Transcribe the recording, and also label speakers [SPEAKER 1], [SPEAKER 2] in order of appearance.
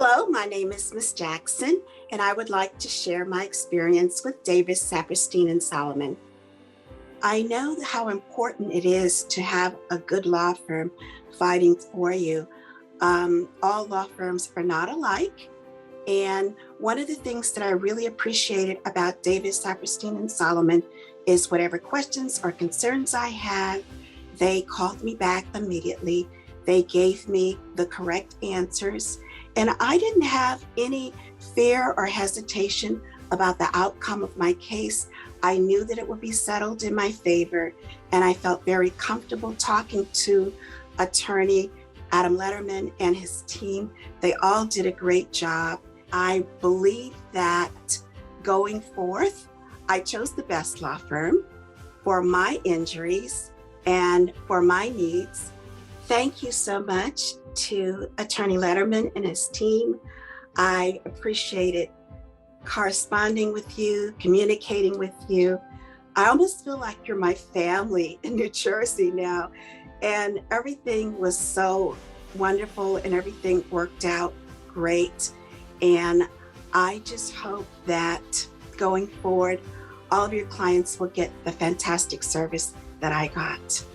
[SPEAKER 1] Hello, my name is Miss Jackson, and I would like to share my experience with Davis, Saperstein, and Salomon. I know how important it is to have a good law firm fighting for you. All law firms are not alike. And one of the things that I really appreciated about Davis, Saperstein, and Salomon is whatever questions or concerns I had, they called me back immediately. They gave me the correct answers. And I didn't have any fear or hesitation about the outcome of my case. I knew that it would be settled in my favor. And I felt very comfortable talking to attorney Adam Letterman and his team. They all did a great job. I believe that going forth, I chose the best law firm for my injuries and for my needs. Thank you so much to Attorney Letterman and his team. I appreciated corresponding with you, communicating with you. I almost feel like you're my family in New Jersey now. And everything was so wonderful and everything worked out great. And I just hope that going forward, all of your clients will get the fantastic service that I got.